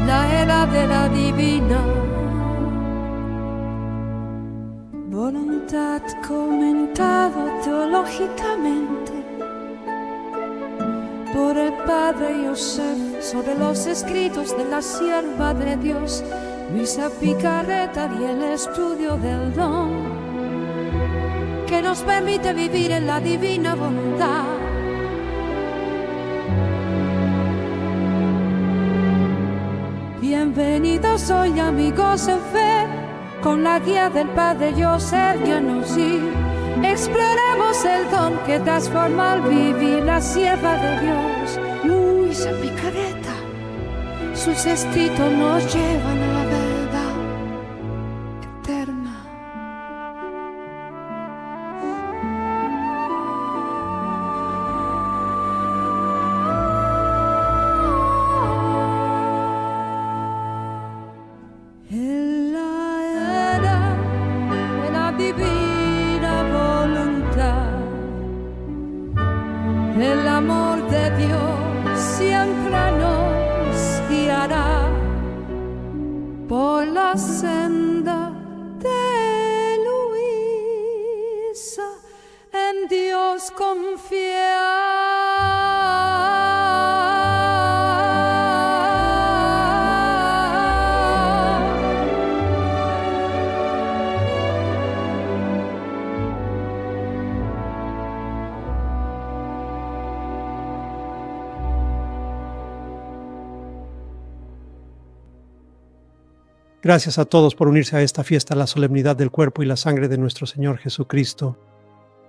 La era de la divina voluntad, comentado teológicamente por el padre Yosef sobre los escritos de la sierva de Dios Luisa Picarreta, y el estudio del don que nos permite vivir en la divina voluntad. Bienvenidos hoy, amigos en fe, con la guía del Padre Yosef Yanossi. Exploremos el don que transforma al vivir la sierva de Dios, Luisa Picarreta. Sus escritos nos llevan a la verdad eterna. En la era de la divina voluntad, el amor de Dios siempre nos guiará por la senda de Luisa, en Dios confiar. Gracias a todos por unirse a esta fiesta, la solemnidad del cuerpo y la sangre de nuestro Señor Jesucristo.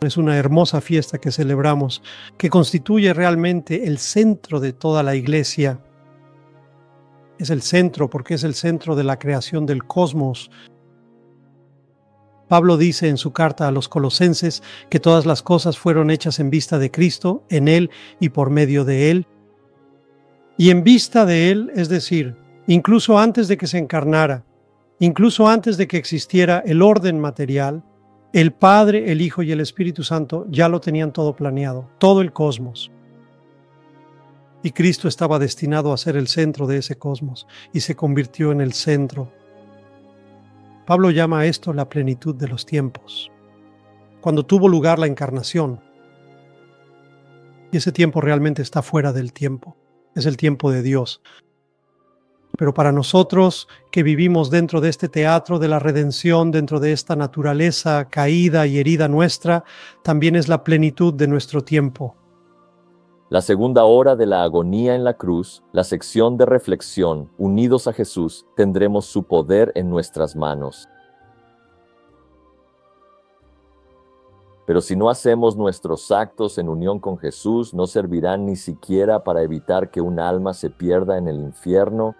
Es una hermosa fiesta que celebramos, que constituye realmente el centro de toda la Iglesia. Es el centro porque es el centro de la creación del cosmos. Pablo dice en su carta a los Colosenses que todas las cosas fueron hechas en vista de Cristo, en Él y por medio de Él. Y en vista de Él, es decir, incluso antes de que se encarnara, incluso antes de que existiera el orden material, el Padre, el Hijo y el Espíritu Santo ya lo tenían todo planeado, todo el cosmos. Y Cristo estaba destinado a ser el centro de ese cosmos y se convirtió en el centro. Pablo llama a esto la plenitud de los tiempos, cuando tuvo lugar la encarnación. Y ese tiempo realmente está fuera del tiempo, es el tiempo de Dios. Pero para nosotros que vivimos dentro de este teatro de la redención, dentro de esta naturaleza caída y herida nuestra, también es la plenitud de nuestro tiempo. La segunda hora de la agonía en la cruz, la sección de reflexión, unidos a Jesús, tendremos su poder en nuestras manos. Pero si no hacemos nuestros actos en unión con Jesús, no servirán ni siquiera para evitar que un alma se pierda en el infierno.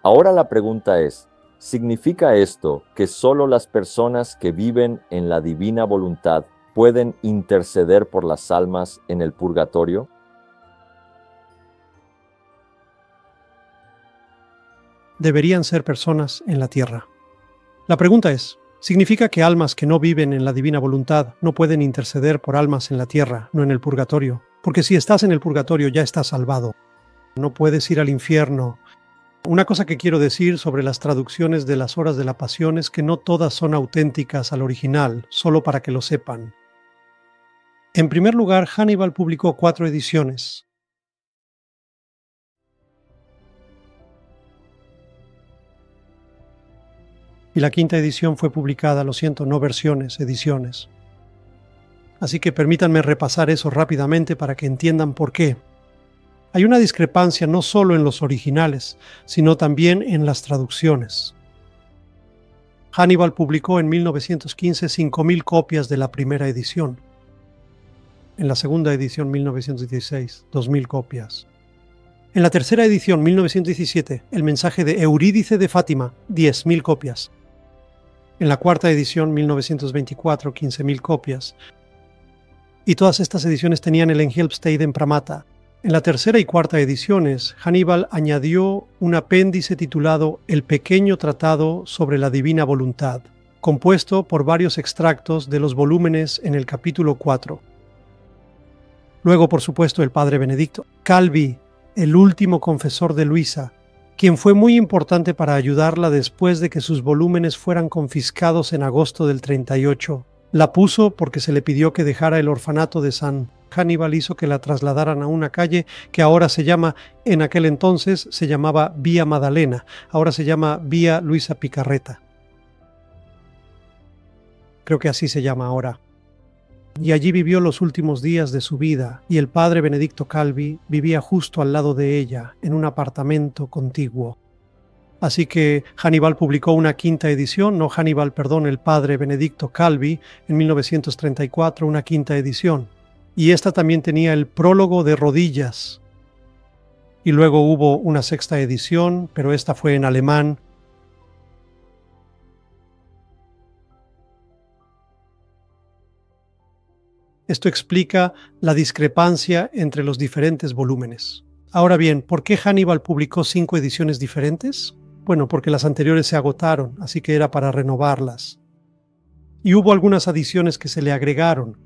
Ahora la pregunta es, ¿significa esto que solo las personas que viven en la divina voluntad pueden interceder por las almas en el purgatorio? Deberían ser personas en la tierra. La pregunta es, ¿significa que almas que no viven en la divina voluntad no pueden interceder por almas en la tierra, no en el purgatorio? Porque si estás en el purgatorio ya estás salvado. No puedes ir al infierno. Una cosa que quiero decir sobre las traducciones de las horas de la pasión es que no todas son auténticas al original, solo para que lo sepan. En primer lugar, Hannibal publicó 4 ediciones. Y la 5ª edición fue publicada, lo siento, no versiones, ediciones. Así que permítanme repasar eso rápidamente para que entiendan por qué. Hay una discrepancia no solo en los originales, sino también en las traducciones. Hannibal publicó en 1915 5.000 copias de la primera edición. En la segunda edición, 1916, 2.000 copias. En la tercera edición, 1917, el mensaje de Eurídice de Fátima, 10.000 copias. En la cuarta edición, 1924, 15.000 copias. Y todas estas ediciones tenían el Engelbsteden Pramata. En la tercera y cuarta ediciones, Hannibal añadió un apéndice titulado El pequeño tratado sobre la divina voluntad. compuesto por varios extractos de los volúmenes en el capítulo 4. Luego, por supuesto, el padre Benedicto Calvi, el último confesor de Luisa, quien fue muy importante para ayudarla después de que sus volúmenes fueran confiscados en agosto del 38. La puso porque se le pidió que dejara el orfanato de San Hannibal, hizo que la trasladaran a una calle que ahora se llama, en aquel entonces se llamaba Vía Madalena, ahora se llama Vía Luisa Picarreta. Creo que así se llama ahora. Y allí vivió los últimos días de su vida, y el padre Benedicto Calvi vivía justo al lado de ella, en un apartamento contiguo. Así que Hannibal publicó una quinta edición, el padre Benedicto Calvi, en 1934, una quinta edición. Y esta también tenía el prólogo de rodillas. Y luego hubo una sexta edición, pero esta fue en alemán. Esto explica la discrepancia entre los diferentes volúmenes. Ahora bien, ¿por qué Hannibal publicó 5 ediciones diferentes? Bueno, porque las anteriores se agotaron, así que era para renovarlas. Y hubo algunas adiciones que se le agregaron.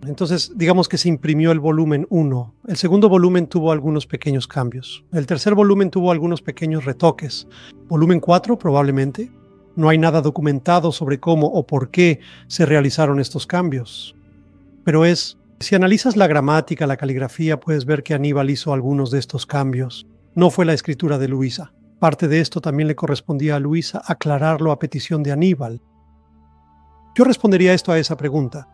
Entonces, digamos que se imprimió el volumen 1. El segundo volumen tuvo algunos pequeños cambios. El tercer volumen tuvo algunos pequeños retoques. Volumen 4, probablemente. No hay nada documentado sobre cómo o por qué se realizaron estos cambios. Pero si analizas la gramática, la caligrafía, puedes ver que Aníbal hizo algunos de estos cambios. No fue la escritura de Luisa. Parte de esto también le correspondía a Luisa aclararlo a petición de Aníbal. Yo respondería esto a esa pregunta.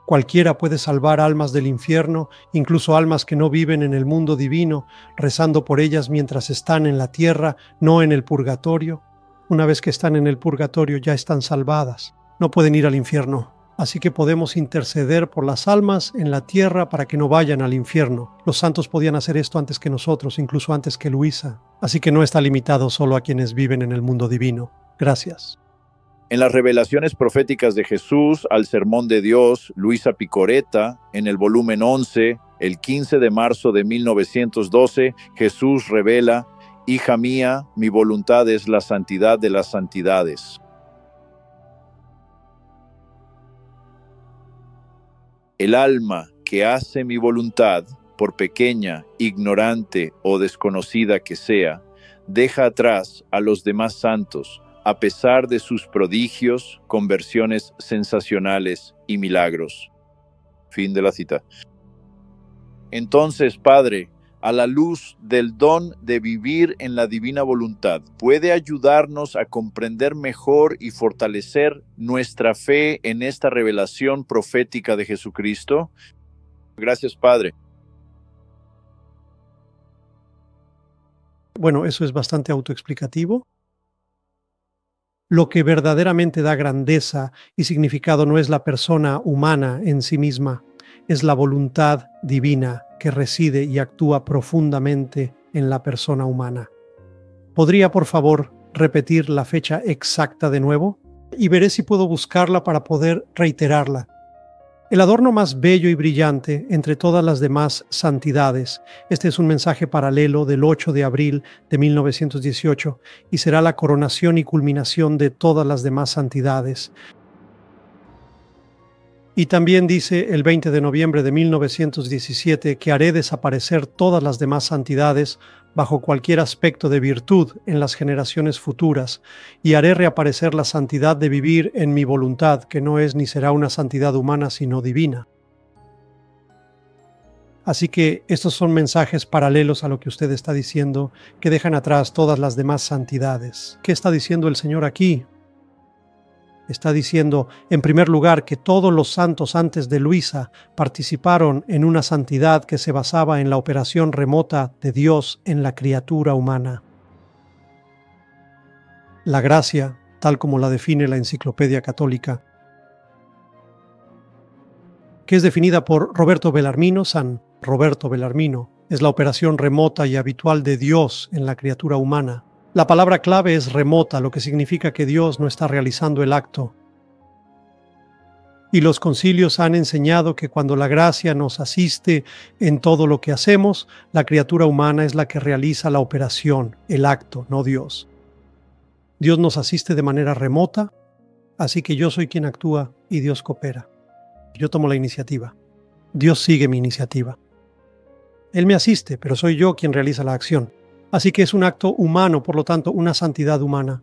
Cualquiera puede salvar almas del infierno, incluso almas que no viven en el mundo divino, rezando por ellas mientras están en la tierra, no en el purgatorio. Una vez que están en el purgatorio ya están salvadas, no pueden ir al infierno. Así que podemos interceder por las almas en la tierra para que no vayan al infierno. Los santos podían hacer esto antes que nosotros, incluso antes que Luisa. Así que no está limitado solo a quienes viven en el mundo divino. Gracias. En las revelaciones proféticas de Jesús al Sermón de Dios, Luisa Picarreta, en el volumen 11, el 15 de marzo de 1912, Jesús revela: «Hija mía, mi voluntad es la santidad de las santidades». El alma que hace mi voluntad, por pequeña, ignorante o desconocida que sea, deja atrás a los demás santos, a pesar de sus prodigios, conversiones sensacionales y milagros. Fin de la cita. Entonces, Padre, a la luz del don de vivir en la divina voluntad, ¿puede ayudarnos a comprender mejor y fortalecer nuestra fe en esta revelación profética de Jesucristo? Gracias, Padre. Bueno, eso es bastante autoexplicativo. Lo que verdaderamente da grandeza y significado no es la persona humana en sí misma, es la voluntad divina que reside y actúa profundamente en la persona humana. ¿Podría, por favor, repetir la fecha exacta de nuevo? Y veré si puedo buscarla para poder reiterarla. El adorno más bello y brillante entre todas las demás santidades. Este es un mensaje paralelo del 8 de abril de 1918 y será la coronación y culminación de todas las demás santidades. Y también dice el 20 de noviembre de 1917 que haré desaparecer todas las demás santidades bajo cualquier aspecto de virtud en las generaciones futuras, y haré reaparecer la santidad de vivir en mi voluntad, que no es ni será una santidad humana, sino divina. Así que estos son mensajes paralelos a lo que usted está diciendo, que dejan atrás todas las demás santidades. ¿Qué está diciendo el Señor aquí? Está diciendo, en primer lugar, que todos los santos antes de Luisa participaron en una santidad que se basaba en la operación remota de Dios en la criatura humana. La gracia, tal como la define la Enciclopedia Católica, que es definida por Roberto Bellarmino, San Roberto Bellarmino, es la operación remota y habitual de Dios en la criatura humana. La palabra clave es remota, lo que significa que Dios no está realizando el acto. Y los concilios han enseñado que cuando la gracia nos asiste en todo lo que hacemos, la criatura humana es la que realiza la operación, el acto, no Dios. Dios nos asiste de manera remota, así que yo soy quien actúa y Dios coopera. Yo tomo la iniciativa. Dios sigue mi iniciativa. Él me asiste, pero soy yo quien realiza la acción. Así que es un acto humano, por lo tanto, una santidad humana.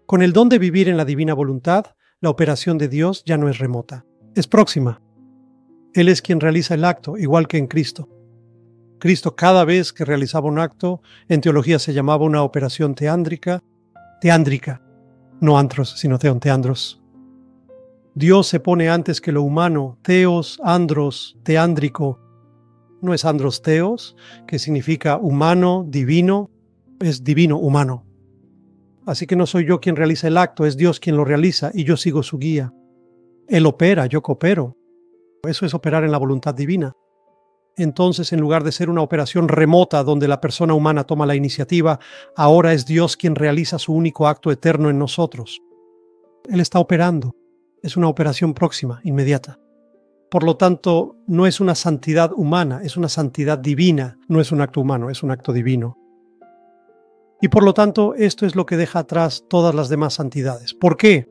Con el don de vivir en la divina voluntad, la operación de Dios ya no es remota, es próxima. Él es quien realiza el acto, igual que en Cristo. Cristo, cada vez que realizaba un acto, en teología se llamaba una operación teándrica, no antros, sino teandros. Dios se pone antes que lo humano, theos, andros, teándrico. No es andros theos, que significa humano, divino, es divino, humano. Así que no soy yo quien realiza el acto, es Dios quien lo realiza y yo sigo su guía. Él opera, yo coopero. Eso es operar en la voluntad divina. Entonces, en lugar de ser una operación remota donde la persona humana toma la iniciativa, ahora es Dios quien realiza su único acto eterno en nosotros. Él está operando. Es una operación próxima, inmediata. Por lo tanto, no es una santidad humana, es una santidad divina. No es un acto humano, es un acto divino. Y por lo tanto, esto es lo que deja atrás todas las demás santidades. ¿Por qué?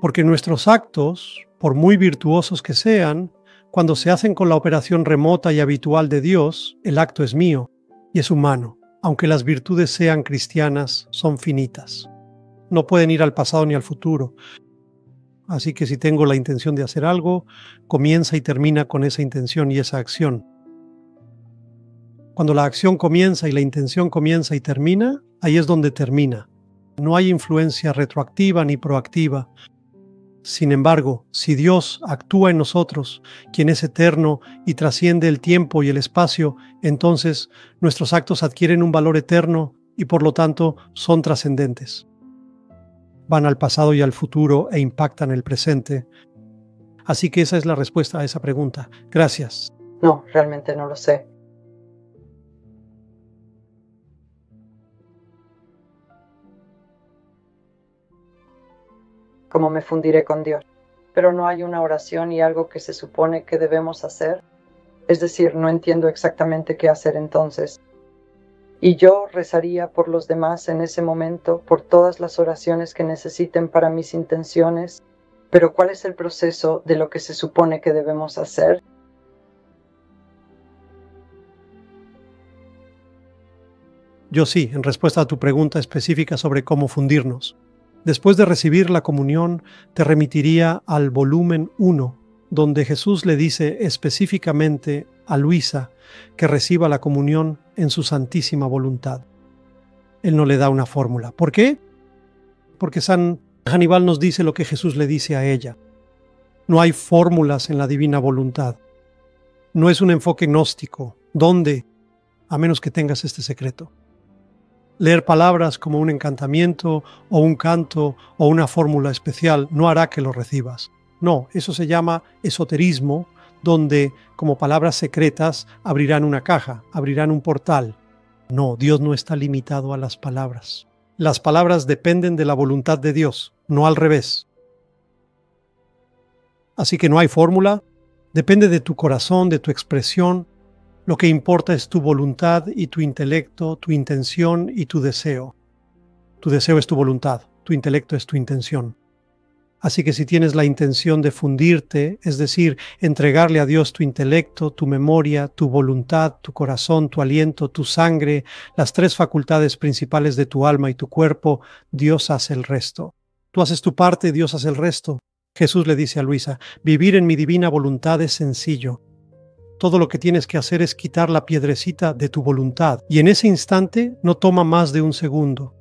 Porque nuestros actos, por muy virtuosos que sean, cuando se hacen con la operación remota y habitual de Dios, el acto es mío y es humano. Aunque las virtudes sean cristianas, son finitas. No pueden ir al pasado ni al futuro. Así que si tengo la intención de hacer algo, comienza y termina con esa intención y esa acción. Cuando la acción comienza y la intención comienza y termina, ahí es donde termina. No hay influencia retroactiva ni proactiva. Sin embargo, si Dios actúa en nosotros, quien es eterno y trasciende el tiempo y el espacio, entonces nuestros actos adquieren un valor eterno y por lo tanto son trascendentes. Van al pasado y al futuro e impactan el presente. Así que esa es la respuesta a esa pregunta. Gracias. No, realmente no lo sé. ¿Cómo me fundiré con Dios? Pero no hay una oración y algo que se supone que debemos hacer. Es decir, no entiendo exactamente qué hacer entonces. Y yo rezaría por los demás en ese momento, por todas las oraciones que necesiten para mis intenciones. Pero ¿cuál es el proceso de lo que se supone que debemos hacer? Yo sí, en respuesta a tu pregunta específica sobre cómo fundirnos. Después de recibir la comunión, te remitiría al volumen 1, donde Jesús le dice específicamente a Luisa que reciba la comunión en su santísima voluntad. Él no le da una fórmula. ¿Por qué? Porque San Aníbal nos dice lo que Jesús le dice a ella. No hay fórmulas en la divina voluntad. No es un enfoque gnóstico. ¿Dónde? A menos que tengas este secreto. Leer palabras como un encantamiento o un canto o una fórmula especial no hará que lo recibas. No, eso se llama esoterismo, donde como palabras secretas abrirán una caja, abrirán un portal. No, Dios no está limitado a las palabras. Las palabras dependen de la voluntad de Dios, no al revés. Así que no hay fórmula, depende de tu corazón, de tu expresión. Lo que importa es tu voluntad y tu intelecto, tu intención y tu deseo. Tu deseo es tu voluntad, tu intelecto es tu intención. Así que si tienes la intención de fundirte, es decir, entregarle a Dios tu intelecto, tu memoria, tu voluntad, tu corazón, tu aliento, tu sangre, las 3 facultades principales de tu alma y tu cuerpo, Dios hace el resto. Tú haces tu parte, Dios hace el resto. Jesús le dice a Luisa, vivir en mi divina voluntad es sencillo. Todo lo que tienes que hacer es quitar la piedrecita de tu voluntad. Y en ese instante no toma más de un segundo.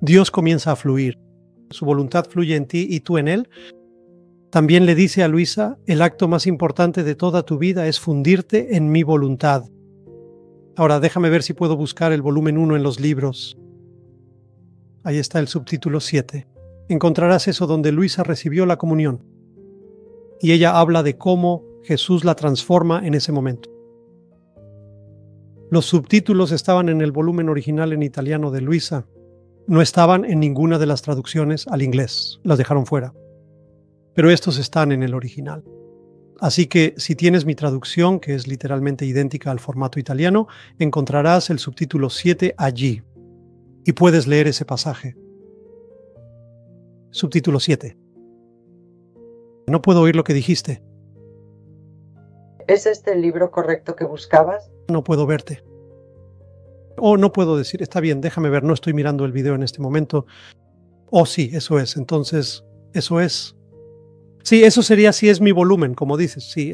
Dios comienza a fluir. Su voluntad fluye en ti y tú en él. También le dice a Luisa, el acto más importante de toda tu vida es fundirte en mi voluntad. Ahora déjame ver si puedo buscar el volumen 1 en los libros. Ahí está el subtítulo 7. Encontrarás eso donde Luisa recibió la comunión. Y ella habla de cómo Jesús la transforma en ese momento. Los subtítulos estaban en el volumen original en italiano de Luisa. No estaban en ninguna de las traducciones al inglés. Las dejaron fuera. Pero estos están en el original. Así que si tienes mi traducción, que es literalmente idéntica al formato italiano, encontrarás el subtítulo 7 allí. Y puedes leer ese pasaje. Subtítulo 7. No puedo oír lo que dijiste. ¿Es este el libro correcto que buscabas? No puedo verte. Oh, no puedo decir, está bien, déjame ver, no estoy mirando el video en este momento. Oh, sí, eso es, entonces, eso es. Sí, eso sería si es mi volumen, como dices, sí,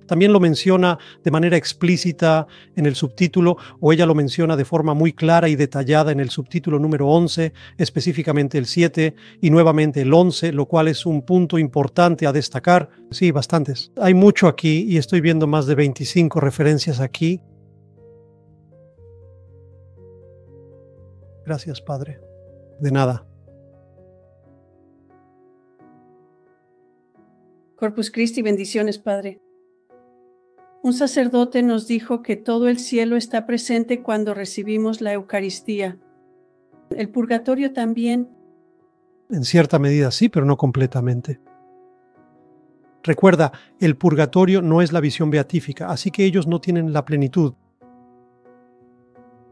También lo menciona de manera explícita en el subtítulo, o ella lo menciona de forma muy clara y detallada en el subtítulo número 11, específicamente el 7 y nuevamente el 11, lo cual es un punto importante a destacar. Sí, bastantes. Hay mucho aquí y estoy viendo más de 25 referencias aquí. Gracias, Padre. De nada. Corpus Christi, bendiciones, Padre. Un sacerdote nos dijo que todo el cielo está presente cuando recibimos la Eucaristía. ¿El purgatorio también? En cierta medida sí, pero no completamente. Recuerda, el purgatorio no es la visión beatífica, así que ellos no tienen la plenitud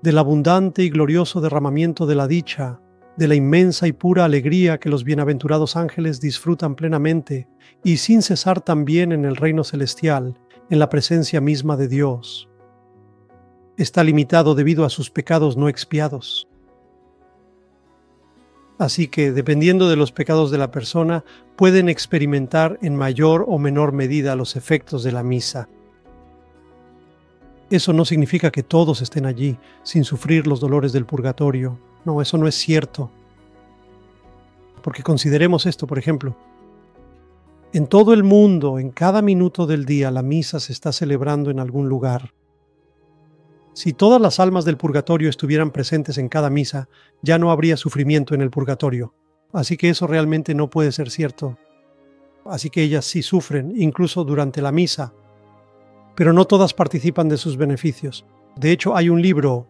del abundante y glorioso derramamiento de la dicha, de la inmensa y pura alegría que los bienaventurados ángeles disfrutan plenamente y sin cesar también en el reino celestial, en la presencia misma de Dios. Está limitado debido a sus pecados no expiados. Así que, dependiendo de los pecados de la persona, pueden experimentar en mayor o menor medida los efectos de la misa. Eso no significa que todos estén allí sin sufrir los dolores del purgatorio. No, eso no es cierto. Porque consideremos esto, por ejemplo. En todo el mundo, en cada minuto del día, la misa se está celebrando en algún lugar. Si todas las almas del purgatorio estuvieran presentes en cada misa, ya no habría sufrimiento en el purgatorio. Así que eso realmente no puede ser cierto. Así que ellas sí sufren, incluso durante la misa. Pero no todas participan de sus beneficios. De hecho, hay un libro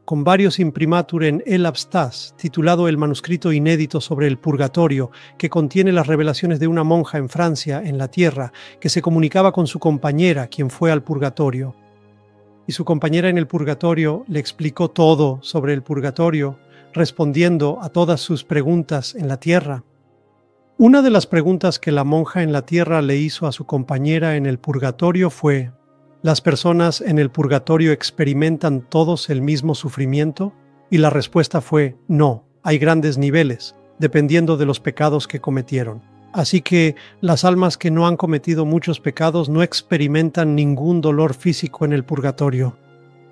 con varios imprimatur en El Abstas, titulado El manuscrito inédito sobre el purgatorio, que contiene las revelaciones de una monja en Francia, en la tierra, que se comunicaba con su compañera, quien fue al purgatorio. Y su compañera en el purgatorio le explicó todo sobre el purgatorio, respondiendo a todas sus preguntas en la tierra. Una de las preguntas que la monja en la tierra le hizo a su compañera en el purgatorio fue: ¿las personas en el purgatorio experimentan todos el mismo sufrimiento? Y la respuesta fue: no, hay grandes niveles, dependiendo de los pecados que cometieron. Así que las almas que no han cometido muchos pecados no experimentan ningún dolor físico en el purgatorio.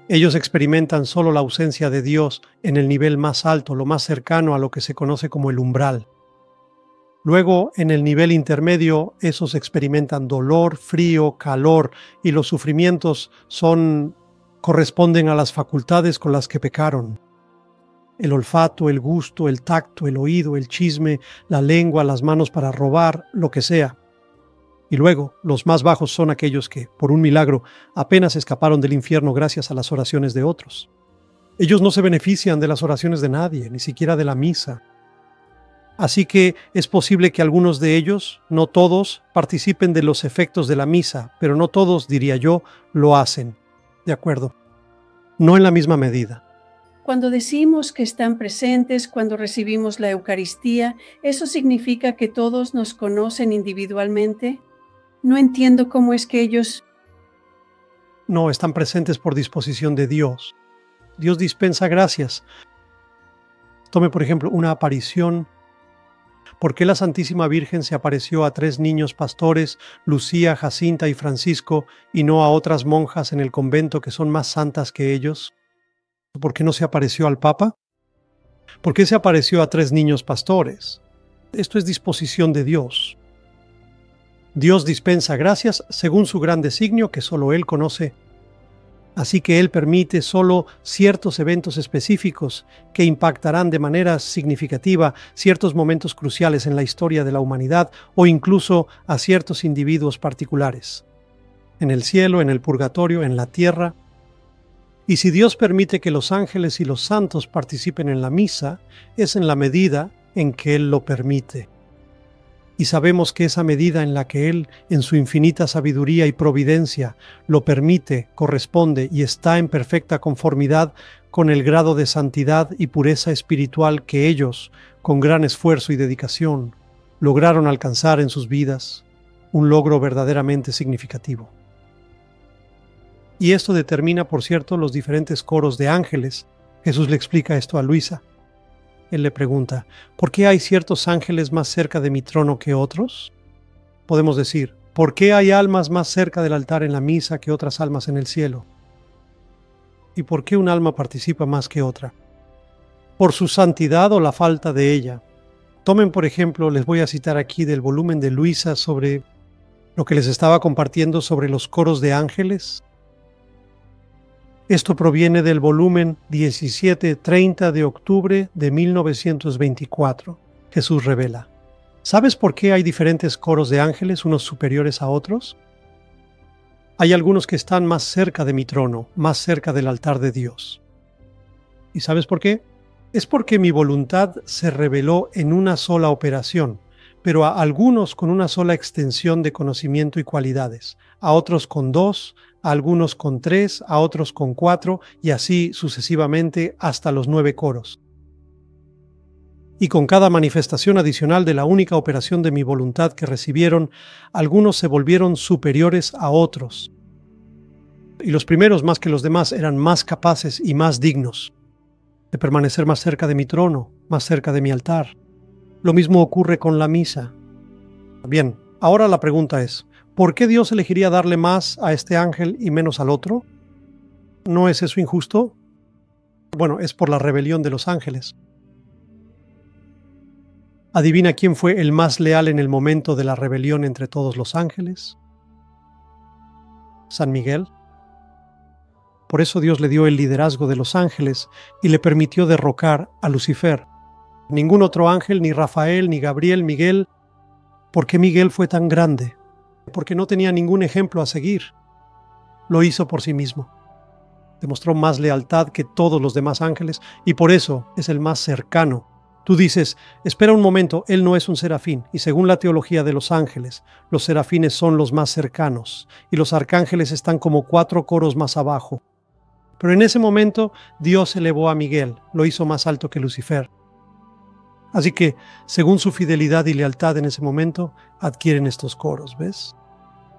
Ellos experimentan solo la ausencia de Dios en el nivel más alto, lo más cercano a lo que se conoce como el umbral. Luego, en el nivel intermedio, esos experimentan dolor, frío, calor, y los sufrimientos corresponden a las facultades con las que pecaron. El olfato, el gusto, el tacto, el oído, el chisme, la lengua, las manos para robar, lo que sea. Y luego, los más bajos son aquellos que, por un milagro, apenas escaparon del infierno gracias a las oraciones de otros. Ellos no se benefician de las oraciones de nadie, ni siquiera de la misa. Así que es posible que algunos de ellos, no todos, participen de los efectos de la misa, pero no todos, diría yo, lo hacen. De acuerdo. No en la misma medida. Cuando decimos que están presentes cuando recibimos la Eucaristía, ¿eso significa que todos nos conocen individualmente? No entiendo cómo es que ellos... No, están presentes por disposición de Dios. Dios dispensa gracias. Tome, por ejemplo, una aparición. ¿Por qué la Santísima Virgen se apareció a 3 niños pastores, Lucía, Jacinta y Francisco, y no a otras monjas en el convento que son más santas que ellos? ¿Por qué no se apareció al Papa? ¿Por qué se apareció a 3 niños pastores? Esto es disposición de Dios. Dios dispensa gracias según su gran designio que solo Él conoce. Así que Él permite solo ciertos eventos específicos que impactarán de manera significativa ciertos momentos cruciales en la historia de la humanidad o incluso a ciertos individuos particulares. En el cielo, en el purgatorio, en la tierra. Y si Dios permite que los ángeles y los santos participen en la misa, es en la medida en que Él lo permite. y sabemos que esa medida en la que Él, en su infinita sabiduría y providencia, lo permite, corresponde y está en perfecta conformidad con el grado de santidad y pureza espiritual que ellos, con gran esfuerzo y dedicación, lograron alcanzar en sus vidas, un logro verdaderamente significativo. Y esto determina, por cierto, los diferentes coros de ángeles. Jesús le explica esto a Luisa. Él le pregunta, ¿por qué hay ciertos ángeles más cerca de mi trono que otros? Podemos decir, ¿por qué hay almas más cerca del altar en la misa que otras almas en el cielo? ¿Y por qué un alma participa más que otra? ¿Por su santidad o la falta de ella? Tomen, por ejemplo, les voy a citar aquí del volumen de Luisa sobre lo que les estaba compartiendo sobre los coros de ángeles. Esto proviene del volumen 1730 de octubre de 1924. Jesús revela, ¿sabes por qué hay diferentes coros de ángeles, unos superiores a otros? Hay algunos que están más cerca de mi trono, más cerca del altar de Dios. ¿Y sabes por qué? Es porque mi voluntad se reveló en una sola operación, pero a algunos con una sola extensión de conocimiento y cualidades, a otros con 2, a algunos con 3, a otros con 4 y así sucesivamente hasta los 9 coros. Y con cada manifestación adicional de la única operación de mi voluntad que recibieron, algunos se volvieron superiores a otros. Y los primeros, más que los demás, eran más capaces y más dignos de permanecer más cerca de mi trono, más cerca de mi altar. Lo mismo ocurre con la misa. Bien, ahora la pregunta es, ¿por qué Dios elegiría darle más a este ángel y menos al otro? ¿No es eso injusto? Bueno, es por la rebelión de los ángeles. ¿Adivina quién fue el más leal en el momento de la rebelión entre todos los ángeles? San Miguel. Por eso Dios le dio el liderazgo de los ángeles y le permitió derrocar a Lucifer. Ningún otro ángel, ni Rafael, ni Gabriel, Miguel. ¿Por qué Miguel fue tan grande? Porque no tenía ningún ejemplo a seguir. Lo hizo por sí mismo. Demostró más lealtad que todos los demás ángeles y por eso es el más cercano. Tú dices, espera un momento, él no es un serafín, y según la teología de los ángeles, los serafines son los más cercanos, y los arcángeles están como 4 coros más abajo. Pero en ese momento Dios elevó a Miguel, lo hizo más alto que Lucifer. Así que, según su fidelidad y lealtad en ese momento, adquieren estos coros, ¿ves?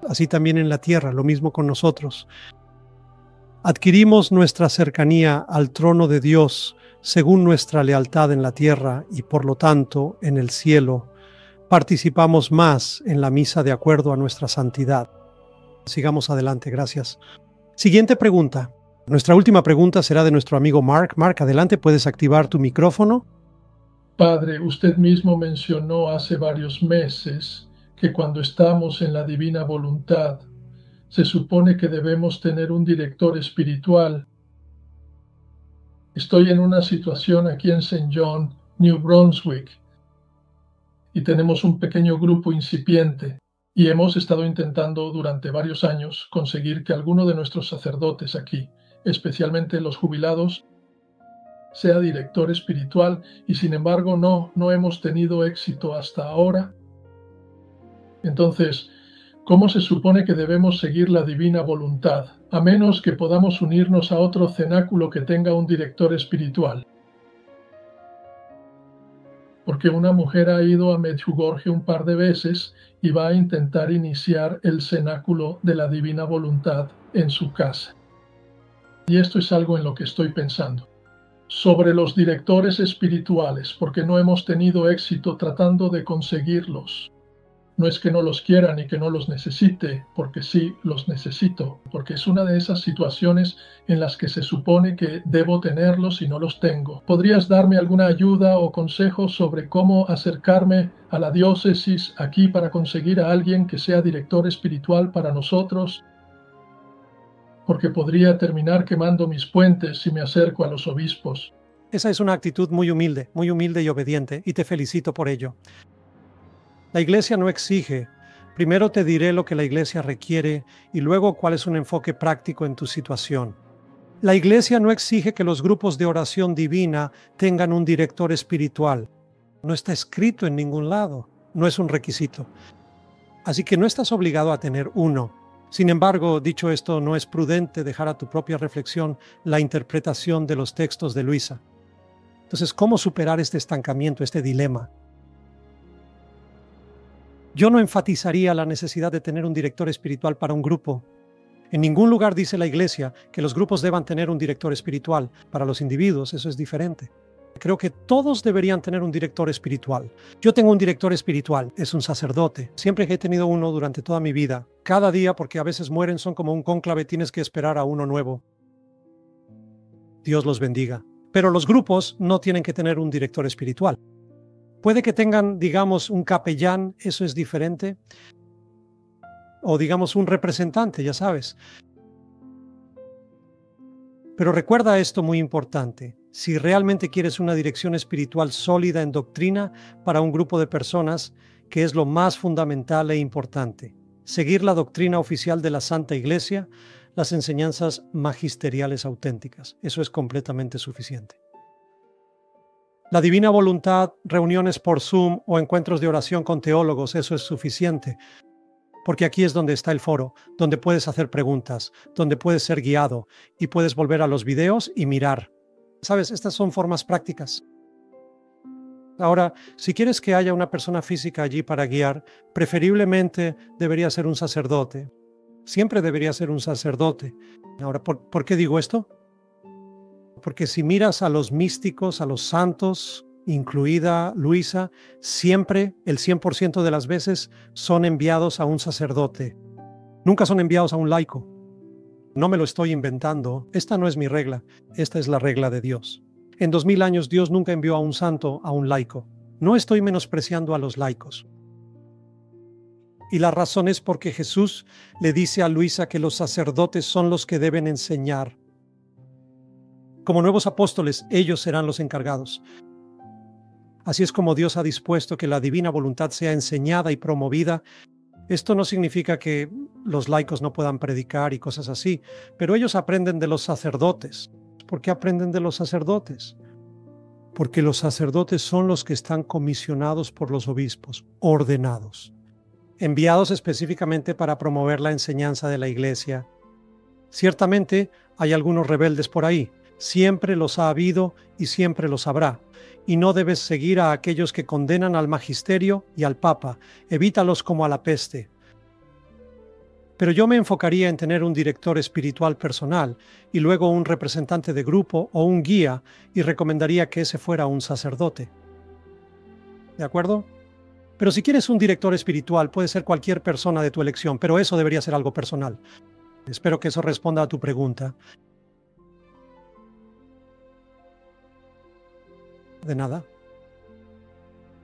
Así también en la tierra, lo mismo con nosotros. Adquirimos nuestra cercanía al trono de Dios según nuestra lealtad en la tierra y por lo tanto en el cielo. Participamos más en la misa de acuerdo a nuestra santidad. Sigamos adelante, gracias. Siguiente pregunta. Nuestra última pregunta será de nuestro amigo Mark. Mark, adelante, puedes activar tu micrófono. Padre, usted mismo mencionó hace varios meses que cuando estamos en la divina voluntad, se supone que debemos tener un director espiritual. Estoy en una situación aquí en St. John, New Brunswick, y tenemos un pequeño grupo incipiente, y hemos estado intentando durante varios años conseguir que alguno de nuestros sacerdotes aquí, especialmente los jubilados, sea director espiritual, y sin embargo no hemos tenido éxito hasta ahora. Entonces, ¿cómo se supone que debemos seguir la divina voluntad, a menos que podamos unirnos a otro cenáculo que tenga un director espiritual? Porque una mujer ha ido a Medjugorje un par de veces y va a intentar iniciar el cenáculo de la divina voluntad en su casa. Y esto es algo en lo que estoy pensando. Sobre los directores espirituales, porque no hemos tenido éxito tratando de conseguirlos. No es que no los quiera ni que no los necesite, porque sí los necesito, porque es una de esas situaciones en las que se supone que debo tenerlos y no los tengo. ¿Podrías darme alguna ayuda o consejo sobre cómo acercarme a la diócesis aquí para conseguir a alguien que sea director espiritual para nosotros? Porque podría terminar quemando mis puentes si me acerco a los obispos. Esa es una actitud muy humilde y obediente, y te felicito por ello. La Iglesia no exige. Primero te diré lo que la Iglesia requiere y luego cuál es un enfoque práctico en tu situación. La Iglesia no exige que los grupos de oración divina tengan un director espiritual. No está escrito en ningún lado. no es un requisito. Así que no estás obligado a tener uno. Sin embargo, dicho esto, no es prudente dejar a tu propia reflexión la interpretación de los textos de Luisa. Entonces, ¿cómo superar este estancamiento, este dilema? Yo no enfatizaría la necesidad de tener un director espiritual para un grupo. En ningún lugar dice la Iglesia que los grupos deban tener un director espiritual. Para los individuos eso es diferente. Creo que todos deberían tener un director espiritual. Yo tengo un director espiritual, es un sacerdote. Siempre que he tenido uno durante toda mi vida. Cada día, porque a veces mueren, son como un cónclave, tienes que esperar a uno nuevo. Dios los bendiga. Pero los grupos no tienen que tener un director espiritual. Puede que tengan, digamos, un capellán, eso es diferente. O digamos un representante, ya sabes. Pero recuerda esto muy importante. Si realmente quieres una dirección espiritual sólida en doctrina para un grupo de personas, que es lo más fundamental e importante, seguir la doctrina oficial de la Santa Iglesia, las enseñanzas magisteriales auténticas. Eso es completamente suficiente. La divina voluntad, reuniones por Zoom o encuentros de oración con teólogos, eso es suficiente. Porque aquí es donde está el foro, donde puedes hacer preguntas, donde puedes ser guiado y puedes volver a los videos y mirar. ¿Sabes? Estas son formas prácticas. Ahora, si quieres que haya una persona física allí para guiar, preferiblemente debería ser un sacerdote. Siempre debería ser un sacerdote. Ahora, ¿por qué digo esto? Porque si miras a los místicos, a los santos, incluida Luisa, siempre, el 100% de las veces, son enviados a un sacerdote. Nunca son enviados a un laico. No me lo estoy inventando. Esta no es mi regla. Esta es la regla de Dios. En 2000 años Dios nunca envió a un santo a un laico. No estoy menospreciando a los laicos. Y la razón es porque Jesús le dice a Luisa que los sacerdotes son los que deben enseñar. Como nuevos apóstoles, ellos serán los encargados. Así es como Dios ha dispuesto que la divina voluntad sea enseñada y promovida. Esto no significa que los laicos no puedan predicar y cosas así, pero ellos aprenden de los sacerdotes. ¿Por qué aprenden de los sacerdotes? Porque los sacerdotes son los que están comisionados por los obispos, ordenados, enviados específicamente para promover la enseñanza de la Iglesia. Ciertamente hay algunos rebeldes por ahí, siempre los ha habido y siempre los habrá. Y no debes seguir a aquellos que condenan al magisterio y al papa. Evítalos como a la peste. Pero yo me enfocaría en tener un director espiritual personal y luego un representante de grupo o un guía, y recomendaría que ese fuera un sacerdote. ¿De acuerdo? Pero si quieres un director espiritual, puede ser cualquier persona de tu elección, pero eso debería ser algo personal. Espero que eso responda a tu pregunta. De nada.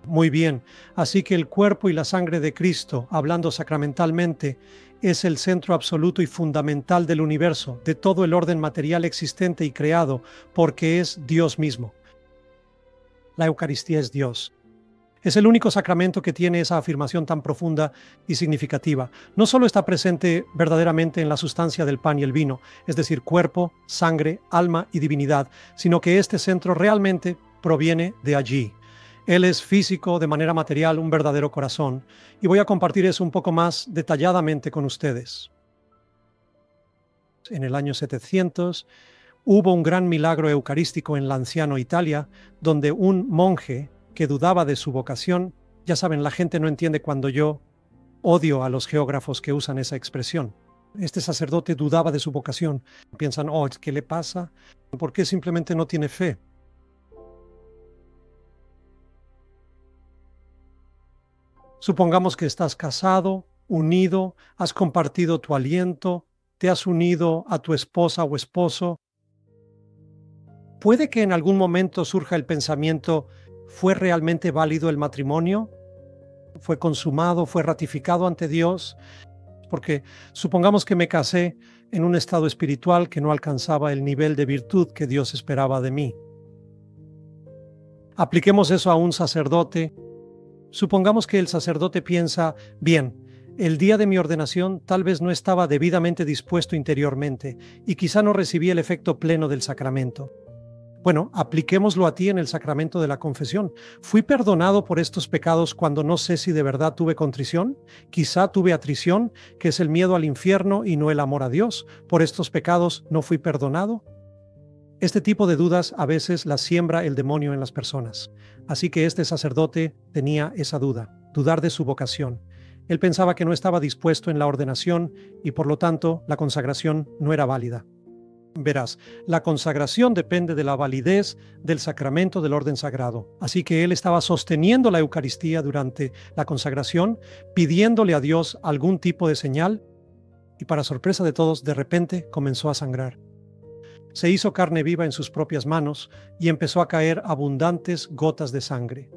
Muy bien, así que el cuerpo y la sangre de Cristo, hablando sacramentalmente, es el centro absoluto y fundamental del universo, de todo el orden material existente y creado, porque es Dios mismo. La Eucaristía es Dios. Es el único sacramento que tiene esa afirmación tan profunda y significativa. No solo está presente verdaderamente en la sustancia del pan y el vino, es decir, cuerpo, sangre, alma y divinidad, sino que este centro realmente proviene de allí. Él es físico, de manera material, un verdadero corazón, y voy a compartir eso un poco más detalladamente con ustedes. En el año 700 hubo un gran milagro eucarístico en Lanciano, Italia, donde un monje que dudaba de su vocación, ya saben, la gente no entiende cuando yo odio a los geógrafos que usan esa expresión. Este sacerdote dudaba de su vocación. Piensan, ¿qué le pasa? ¿Por qué simplemente no tiene fe? Supongamos que estás casado, unido, has compartido tu aliento, te has unido a tu esposa o esposo. Puede que en algún momento surja el pensamiento, ¿fue realmente válido el matrimonio? ¿Fue consumado? ¿Fue ratificado ante Dios? Porque supongamos que me casé en un estado espiritual que no alcanzaba el nivel de virtud que Dios esperaba de mí. Apliquemos eso a un sacerdote. Supongamos que el sacerdote piensa, bien, el día de mi ordenación tal vez no estaba debidamente dispuesto interiormente y quizá no recibí el efecto pleno del sacramento. Bueno, apliquémoslo a ti en el sacramento de la confesión. ¿Fui perdonado por estos pecados cuando no sé si de verdad tuve contrición? Quizá tuve atrición, que es el miedo al infierno y no el amor a Dios. ¿Por estos pecados no fui perdonado? Este tipo de dudas a veces las siembra el demonio en las personas. Así que este sacerdote tenía esa duda, dudar de su vocación. Él pensaba que no estaba dispuesto en la ordenación y por lo tanto la consagración no era válida. Verás, la consagración depende de la validez del sacramento del orden sagrado. Así que él estaba sosteniendo la Eucaristía durante la consagración, pidiéndole a Dios algún tipo de señal, y para sorpresa de todos, de repente comenzó a sangrar. Se hizo carne viva en sus propias manos y empezó a caer abundantes gotas de sangre.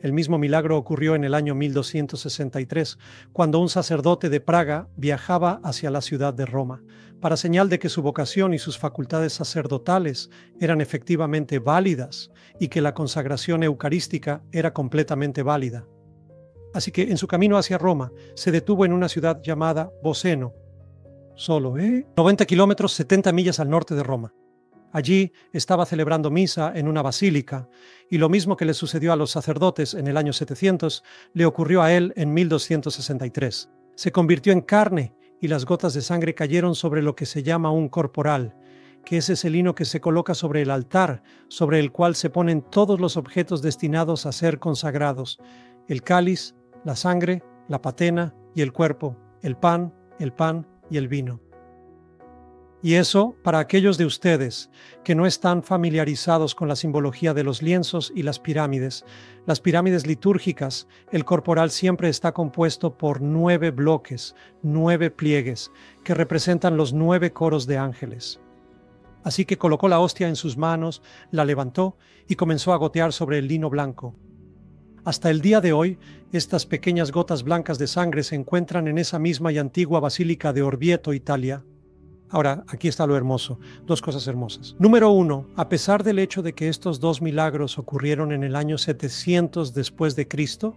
El mismo milagro ocurrió en el año 1263, cuando un sacerdote de Praga viajaba hacia la ciudad de Roma, para señal de que su vocación y sus facultades sacerdotales eran efectivamente válidas y que la consagración eucarística era completamente válida. Así que en su camino hacia Roma se detuvo en una ciudad llamada Boseno, 90 kilómetros, 70 millas al norte de Roma. Allí estaba celebrando misa en una basílica, y lo mismo que le sucedió a los sacerdotes en el año 700, le ocurrió a él en 1263. Se convirtió en carne y las gotas de sangre cayeron sobre lo que se llama un corporal, que es ese lino que se coloca sobre el altar, sobre el cual se ponen todos los objetos destinados a ser consagrados: el cáliz, la sangre, la patena y el cuerpo, el pan y el vino. Y eso, para aquellos de ustedes que no están familiarizados con la simbología de los lienzos y las pirámides litúrgicas, el corporal siempre está compuesto por 9 bloques, 9 pliegues, que representan los 9 coros de ángeles. Así que colocó la hostia en sus manos, la levantó y comenzó a gotear sobre el lino blanco. Hasta el día de hoy, estas pequeñas gotas blancas de sangre se encuentran en esa misma y antigua basílica de Orvieto, Italia. Ahora, aquí está lo hermoso, 2 cosas hermosas. Número 1, a pesar del hecho de que estos 2 milagros ocurrieron en el año 700 después de Cristo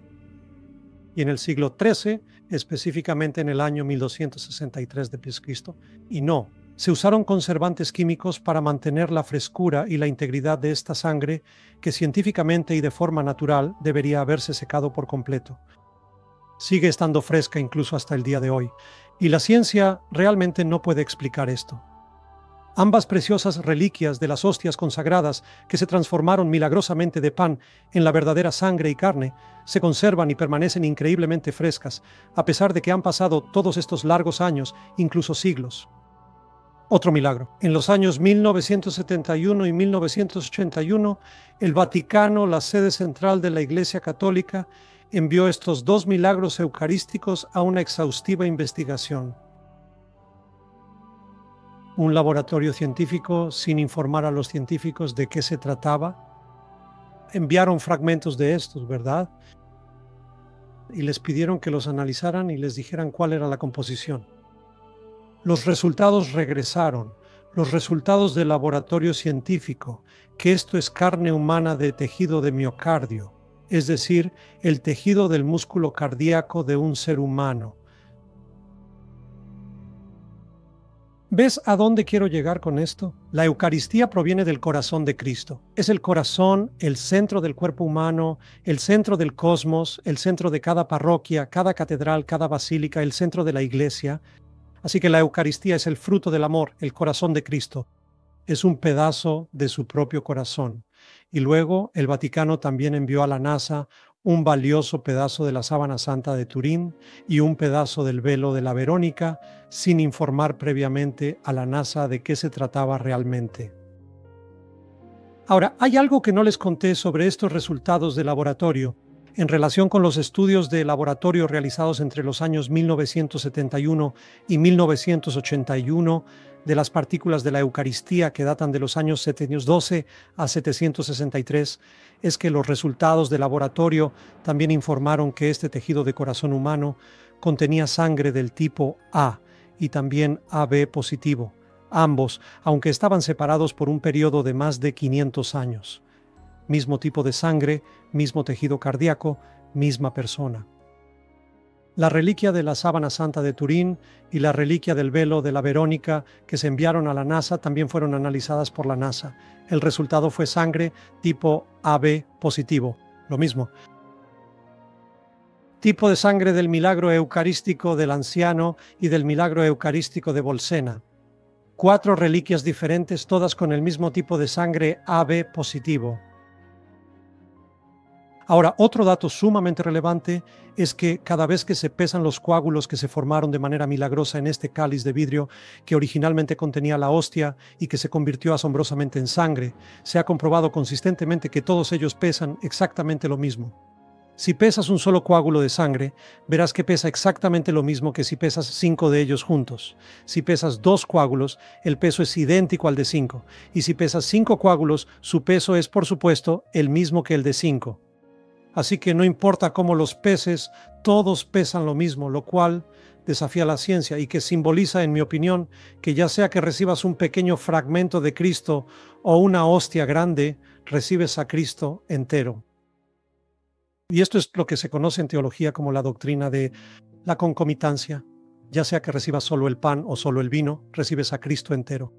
y en el siglo XIII, específicamente en el año 1263 de Cristo, y no, se usaron conservantes químicos para mantener la frescura y la integridad de esta sangre que científicamente y de forma natural debería haberse secado por completo. Sigue estando fresca incluso hasta el día de hoy, y la ciencia realmente no puede explicar esto. Ambas preciosas reliquias de las hostias consagradas, que se transformaron milagrosamente de pan en la verdadera sangre y carne, se conservan y permanecen increíblemente frescas, a pesar de que han pasado todos estos largos años, incluso siglos. Otro milagro. En los años 1971 y 1981, el Vaticano, la sede central de la Iglesia Católica, envió estos 2 milagros eucarísticos a una exhaustiva investigación. Un laboratorio científico, sin informar a los científicos de qué se trataba, enviaron fragmentos de estos, ¿verdad? Y les pidieron que los analizaran y les dijeran cuál era la composición. Los resultados regresaron, los resultados del laboratorio científico, que esto es carne humana de tejido de miocardio, es decir, el tejido del músculo cardíaco de un ser humano. ¿Ves a dónde quiero llegar con esto? La Eucaristía proviene del corazón de Cristo. Es el corazón, el centro del cuerpo humano, el centro del cosmos, el centro de cada parroquia, cada catedral, cada basílica, el centro de la iglesia. Así que la Eucaristía es el fruto del amor, el corazón de Cristo. Es un pedazo de su propio corazón. Y luego el Vaticano también envió a la NASA un valioso pedazo de la sábana santa de Turín y un pedazo del velo de la Verónica, sin informar previamente a la NASA de qué se trataba realmente. Ahora, hay algo que no les conté sobre estos resultados de laboratorio en relación con los estudios de laboratorio realizados entre los años 1971 y 1981 de las partículas de la Eucaristía, que datan de los años 712 a 763, es que los resultados de laboratorio también informaron que este tejido de corazón humano contenía sangre del tipo A y también AB positivo, ambos, aunque estaban separados por un periodo de más de 500 años. Mismo tipo de sangre, mismo tejido cardíaco, misma persona. La reliquia de la sábana santa de Turín y la reliquia del velo de la Verónica que se enviaron a la NASA también fueron analizadas por la NASA. El resultado fue sangre tipo AB positivo, lo mismo. Tipo de sangre del milagro eucarístico del anciano y del milagro eucarístico de Bolsena. 4 reliquias diferentes, todas con el mismo tipo de sangre AB positivo. Ahora, otro dato sumamente relevante es que cada vez que se pesan los coágulos que se formaron de manera milagrosa en este cáliz de vidrio que originalmente contenía la hostia y que se convirtió asombrosamente en sangre, se ha comprobado consistentemente que todos ellos pesan exactamente lo mismo. Si pesas un solo coágulo de sangre, verás que pesa exactamente lo mismo que si pesas 5 de ellos juntos. Si pesas 2 coágulos, el peso es idéntico al de 5. Y si pesas 5 coágulos, su peso es, por supuesto, el mismo que el de 5. Así que no importa cómo los peses, todos pesan lo mismo, lo cual desafía la ciencia y que simboliza, en mi opinión, que ya sea que recibas un pequeño fragmento de Cristo o una hostia grande, recibes a Cristo entero. Y esto es lo que se conoce en teología como la doctrina de la concomitancia. Ya sea que recibas solo el pan o solo el vino, recibes a Cristo entero.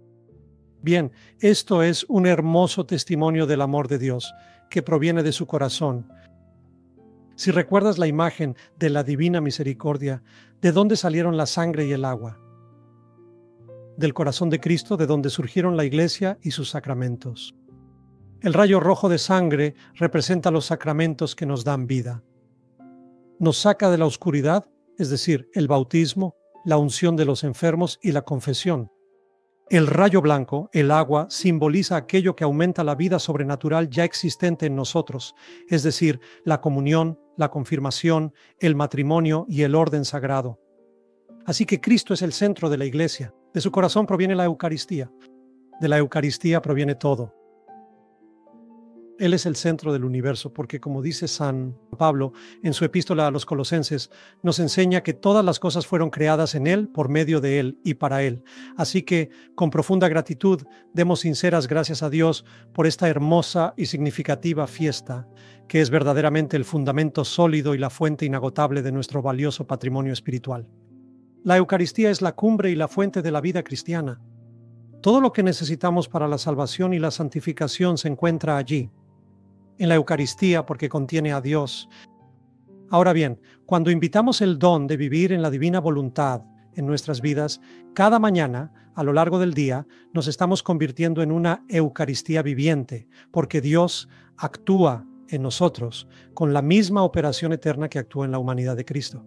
Bien, esto es un hermoso testimonio del amor de Dios, que proviene de su corazón. Si recuerdas la imagen de la divina misericordia, ¿de dónde salieron la sangre y el agua? Del corazón de Cristo, de donde surgieron la Iglesia y sus sacramentos. El rayo rojo de sangre representa los sacramentos que nos dan vida. Nos saca de la oscuridad, es decir, el bautismo, la unción de los enfermos y la confesión. El rayo blanco, el agua, simboliza aquello que aumenta la vida sobrenatural ya existente en nosotros, es decir, la comunión, la confirmación, el matrimonio y el orden sagrado. Así que Cristo es el centro de la Iglesia. De su corazón proviene la Eucaristía. De la Eucaristía proviene todo. Él es el centro del universo, porque como dice San Pablo en su epístola a los Colosenses, nos enseña que todas las cosas fueron creadas en Él, por medio de Él y para Él. Así que, con profunda gratitud, demos sinceras gracias a Dios por esta hermosa y significativa fiesta, que es verdaderamente el fundamento sólido y la fuente inagotable de nuestro valioso patrimonio espiritual. La Eucaristía es la cumbre y la fuente de la vida cristiana. Todo lo que necesitamos para la salvación y la santificación se encuentra allí, en la Eucaristía, porque contiene a Dios. Ahora bien, cuando invitamos el don de vivir en la divina voluntad en nuestras vidas, cada mañana, a lo largo del día, nos estamos convirtiendo en una Eucaristía viviente, porque Dios actúa en nosotros con la misma operación eterna que actúa en la humanidad de Cristo.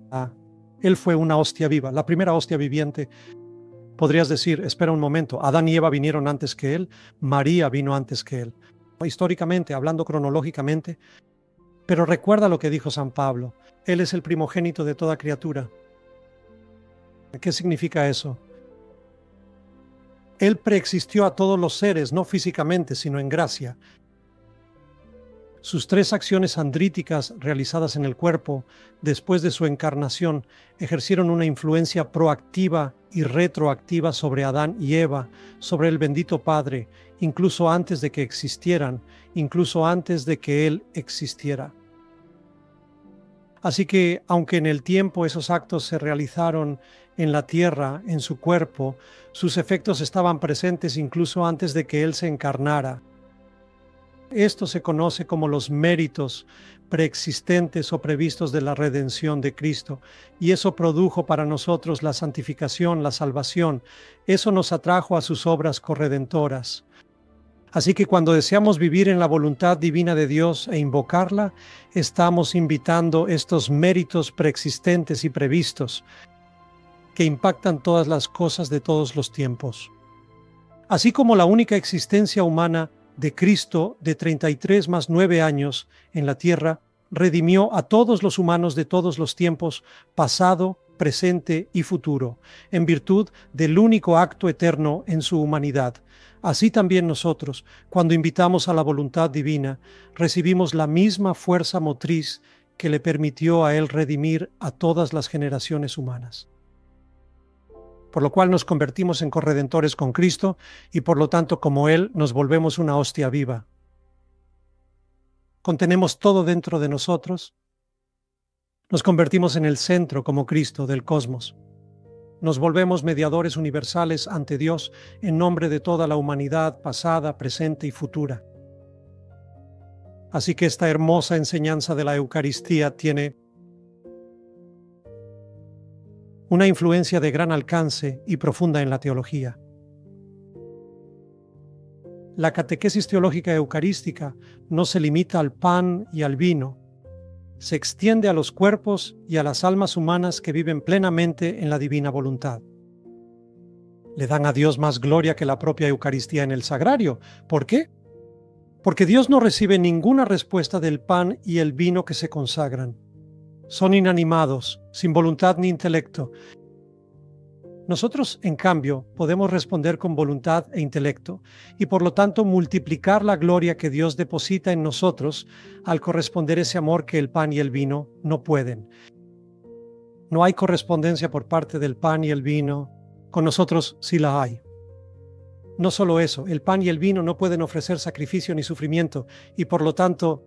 Él fue una hostia viva, la primera hostia viviente. Podrías decir, espera un momento, Adán y Eva vinieron antes que Él, María vino antes que Él. Históricamente, hablando cronológicamente, pero recuerda lo que dijo San Pablo, Él es el primogénito de toda criatura. ¿Qué significa eso? Él preexistió a todos los seres, no físicamente, sino en gracia. Sus 3 acciones andríticas realizadas en el cuerpo, después de su encarnación, ejercieron una influencia proactiva y retroactiva sobre Adán y Eva, sobre el bendito Padre, incluso antes de que existieran, incluso antes de que Él existiera. Así que, aunque en el tiempo esos actos se realizaron en la tierra, en su cuerpo, sus efectos estaban presentes incluso antes de que Él se encarnara. Esto se conoce como los méritos preexistentes o previstos de la redención de Cristo, y eso produjo para nosotros la santificación, la salvación. Eso nos atrajo a sus obras corredentoras. Así que cuando deseamos vivir en la voluntad divina de Dios e invocarla, estamos invitando estos méritos preexistentes y previstos que impactan todas las cosas de todos los tiempos. Así como la única existencia humana de Cristo de 33 más 9 años en la tierra, redimió a todos los humanos de todos los tiempos, pasado, presente y futuro, en virtud del único acto eterno en su humanidad. Así también nosotros, cuando invitamos a la voluntad divina, recibimos la misma fuerza motriz que le permitió a Él redimir a todas las generaciones humanas. Por lo cual nos convertimos en corredentores con Cristo y por lo tanto, como Él, nos volvemos una hostia viva. Contenemos todo dentro de nosotros, Nos convertimos en el centro, como Cristo, del cosmos. Nos volvemos mediadores universales ante Dios en nombre de toda la humanidad pasada, presente y futura. Así que esta hermosa enseñanza de la Eucaristía tiene una influencia de gran alcance y profunda en la teología. La catequesis teológica eucarística no se limita al pan y al vino, se extiende a los cuerpos y a las almas humanas que viven plenamente en la divina voluntad. Le dan a Dios más gloria que la propia Eucaristía en el sagrario. ¿Por qué? Porque Dios no recibe ninguna respuesta del pan y el vino que se consagran. Son inanimados, sin voluntad ni intelecto. Nosotros, en cambio, podemos responder con voluntad e intelecto y por lo tanto multiplicar la gloria que Dios deposita en nosotros al corresponder ese amor que el pan y el vino no pueden. No hay correspondencia por parte del pan y el vino, con nosotros sí la hay. No solo eso, el pan y el vino no pueden ofrecer sacrificio ni sufrimiento y por lo tanto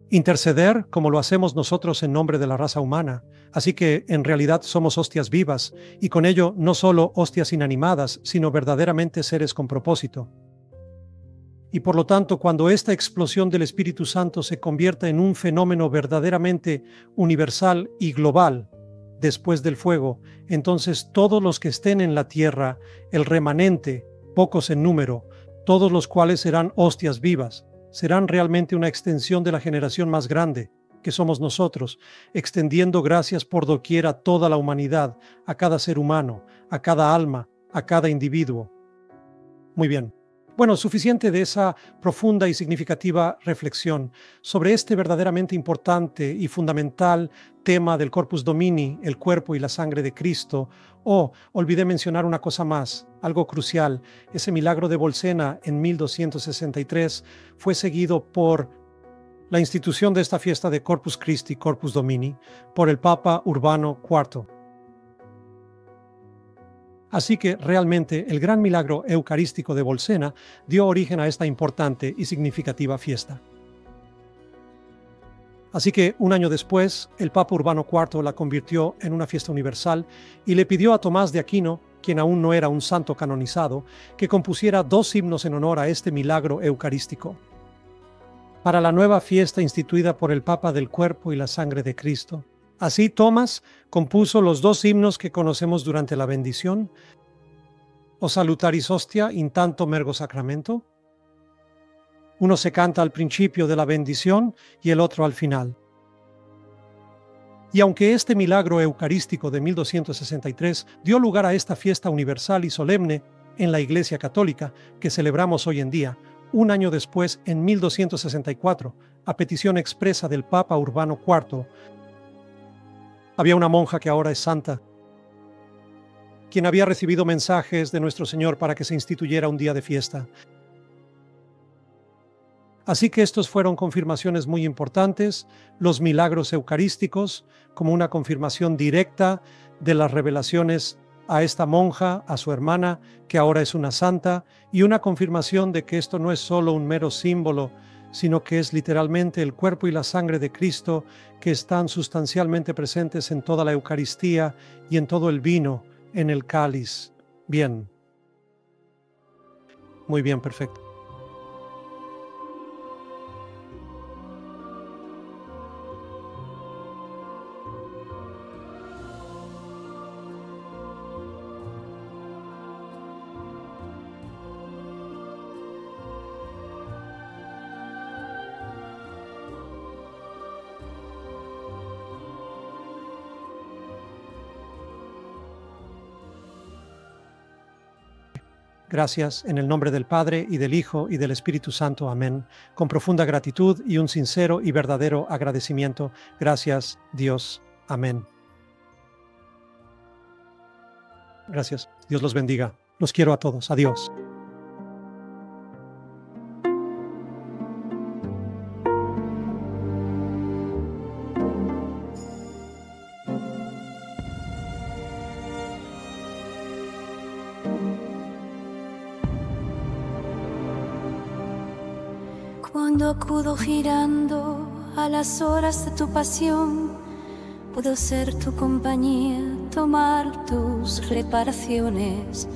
interceder como lo hacemos nosotros en nombre de la raza humana. Así que en realidad somos hostias vivas y con ello no solo hostias inanimadas, sino verdaderamente seres con propósito. Y por lo tanto, cuando esta explosión del Espíritu Santo se convierta en un fenómeno verdaderamente universal y global, después del fuego, entonces todos los que estén en la tierra, el remanente, pocos en número, todos los cuales serán hostias vivas, serán realmente una extensión de la generación más grande, que somos nosotros, extendiendo gracias por doquier a toda la humanidad, a cada ser humano, a cada alma, a cada individuo. Muy bien. Bueno, suficiente de esa profunda y significativa reflexión sobre este verdaderamente importante y fundamental tema del Corpus Domini, el cuerpo y la sangre de Cristo. Olvidé mencionar una cosa más, algo crucial. Ese milagro de Bolsena en 1263 fue seguido por la institución de esta fiesta de Corpus Christi, Corpus Domini, por el Papa Urbano IV. Así que realmente el gran milagro eucarístico de Bolsena dio origen a esta importante y significativa fiesta. Así que un año después, el Papa Urbano IV la convirtió en una fiesta universal y le pidió a Tomás de Aquino, quien aún no era un santo canonizado, que compusiera 2 himnos en honor a este milagro eucarístico. Para la nueva fiesta instituida por el Papa del cuerpo y la sangre de Cristo. Así Tomás compuso los 2 himnos que conocemos durante la bendición, O salutaris hostia in tanto mergo sacramento. Uno se canta al principio de la bendición y el otro al final. Y aunque este milagro eucarístico de 1263 dio lugar a esta fiesta universal y solemne en la Iglesia Católica que celebramos hoy en día, un año después, en 1264, a petición expresa del Papa Urbano IV, había una monja que ahora es santa, quien había recibido mensajes de nuestro Señor para que se instituyera un día de fiesta. Así que estos fueron confirmaciones muy importantes, los milagros eucarísticos, como una confirmación directa de las revelaciones a esta monja, a su hermana, que ahora es una santa, y una confirmación de que esto no es solo un mero símbolo, sino que es literalmente el cuerpo y la sangre de Cristo que están sustancialmente presentes en toda la Eucaristía y en todo el vino, en el cáliz. Bien. Muy bien, perfecto. Gracias en el nombre del Padre y del Hijo y del Espíritu Santo. Amén. Con profunda gratitud y un sincero y verdadero agradecimiento. Gracias, Dios. Amén. Gracias. Dios los bendiga. Los quiero a todos. Adiós. Cuando acudo girando a las horas de tu pasión, puedo ser tu compañía, tomar tus reparaciones,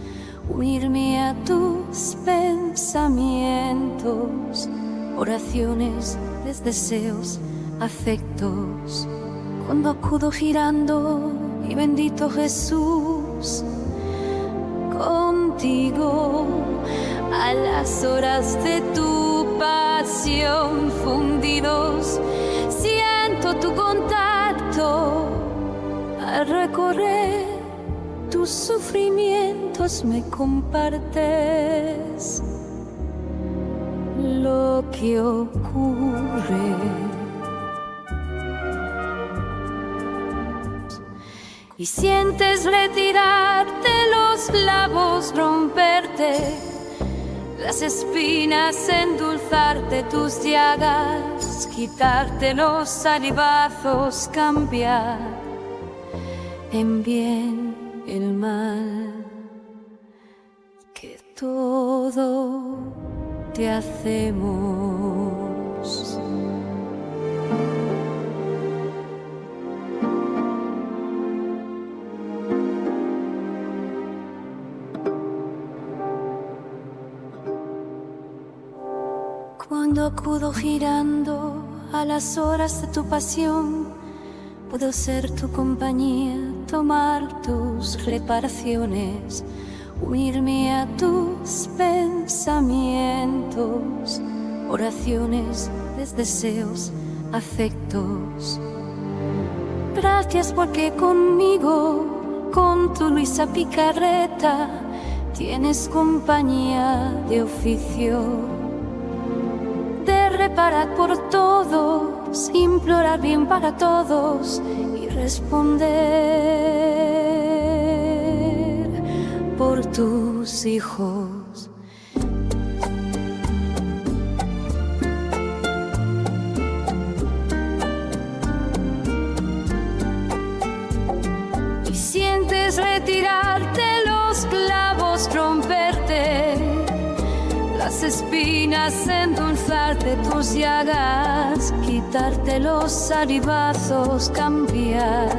unirme a tus pensamientos, oraciones, deseos, afectos. Cuando acudo girando, y bendito Jesús, contigo, a las horas de tu pasión fundidos, siento tu contacto. Al recorrer tus sufrimientos me compartes lo que ocurre. Y sientes retirarte los clavos, romperte las espinas, endulzarte tus llagas, quitarte los salivazos, cambiar en bien el mal, que todo te hacemos. Cuando acudo girando a las horas de tu pasión, puedo ser tu compañía, tomar tus reparaciones, unirme a tus pensamientos, oraciones, deseos, afectos. Gracias porque conmigo, con tu Luisa Picarreta, tienes compañía de oficio. Reparar por todos, implorar bien para todos y responder por tus hijos. Y sientes retirarte los clavos, romperte las espinas, endulzarte tus llagas, quitarte los salivazos, cambiar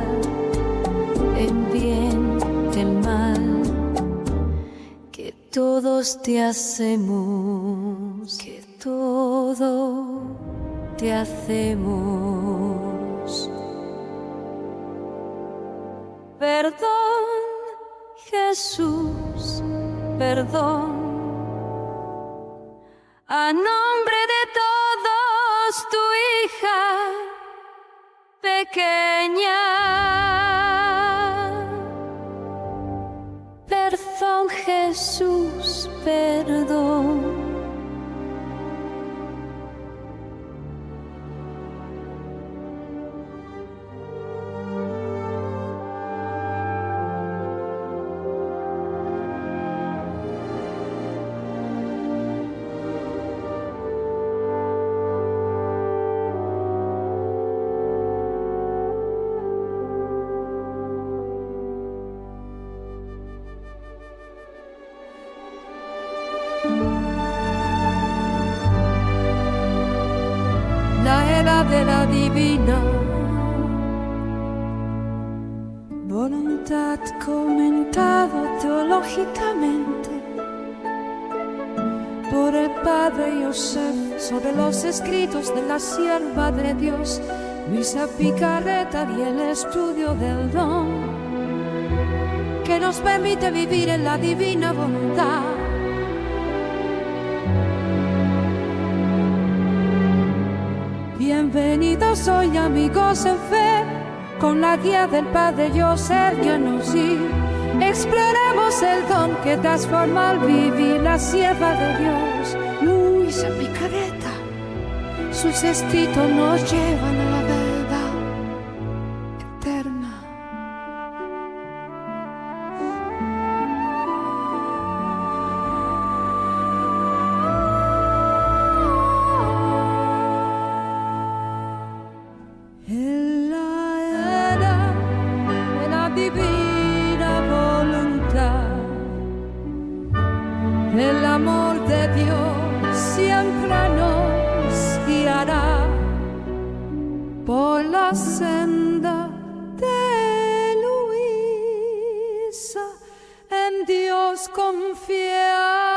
en bien el mal, que todos te hacemos, que todo te hacemos. Perdón, Jesús, perdón. A nombre de todos, tu hija pequeña. Perdón, Jesús, perdón. La era de la divina voluntad, comentado teológicamente por el padre Joseph sobre los escritos de la sierva de Dios Luisa Picarreta, y el estudio del don que nos permite vivir en la divina voluntad. Bienvenidos hoy, amigos en fe, con la guía del Padre Joseph Giannuzzi. Exploremos el don que transforma al vivir la sierva de Dios, Luisa Picarreta. Sus escritos nos llevan a la verdad eterna. El amor de Dios siempre nos guiará por la senda de Luisa, en Dios confiar.